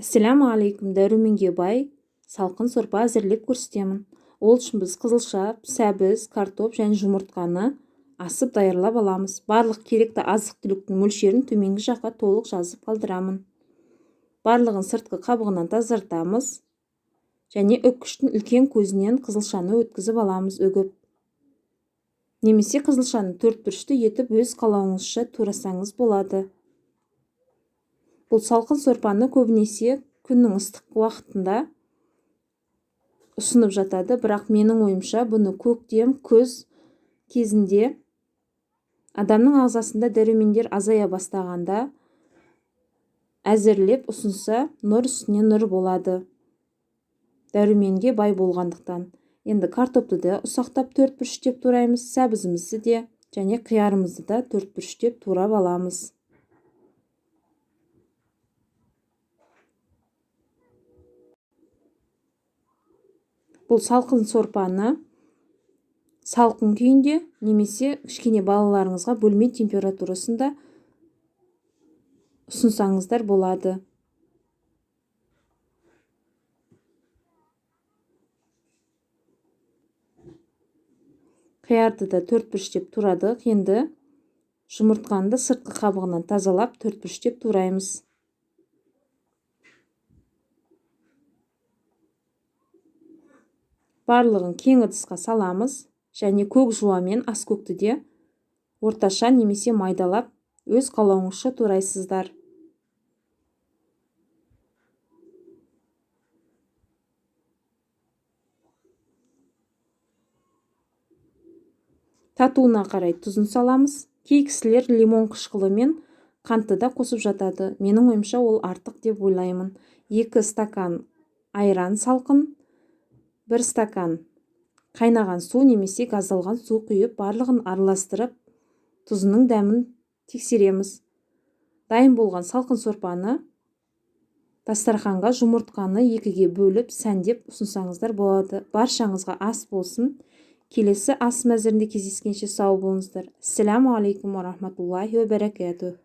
Ассаламу алейкум, дәруменге бай салқын сорпа әзірлеп көрсетемін. Ол үшін біз қызылша, сәбіз, картоп және жұмыртқаны асып даярлап аламыз. Барлық керекті азық-түліктің мөлшерін төменгі жаққа толық жазып қалдырамын. Барлығын сыртқы қабығынан тазартамыз және үккіштің үлкен көзінен қызылшаны өткізіп аламыз өгіп. Немесе қызылшаны төрт бұрышты етіп өз қалауыңызша турасаңыз болады. Бұл салқын сорпаны көбінесе күннің ыстық уақытында ұсынып жатады, бірақ менің ойымша бұны көктем, күз кезінде адамның ағзасында дәрумендер азая бастағанда әзірлеп ұсынса, нұр үстіне нұр болады. Дәруменге бай болғандықтан. Енді картопты да ұсақтап төрт бұрыштеп тураймыз, сәбізімізді де және қиярымызды да төрт бұрыштеп турап аламыз. Бұл салқын сорпаны салқын күйінде немесе кішкене балаларыңызға бөлме температурасында ұсынсаңыздар болады. Қиярды да төрт бұрыштеп турадық. Енді жұмыртқаны да сыртқы қабығынан тазалап төрт бұрыштеп тураймыз. Барлығын кең ыдысқа саламыз және көк жуамен аскөкті де орташа немесе майдалап өз қалауыңызша турайсыздар. Татуына қарай тұзын саламыз. Кей кісілер лимон қышқылы мен қантты да қосып жатады. Менің ойымша ол артық деп ойлаймын. 2 стакан айран салқын, 1 стакан қайнаған су немесе газдалған су құйып, барлығын араластырып, тұзының дәмін тексереміз. Дайын болған салқын сорпаны дастарханға жұмыртқаны 2-ге бөліп, сәндеп ұсынсаңыздар болады. Баршаңызға ас болсын. Келесі ас мәзірінде кездескенше сау болыңыздар. Ассаламу алейкум ва рахматуллахи ва баракатух.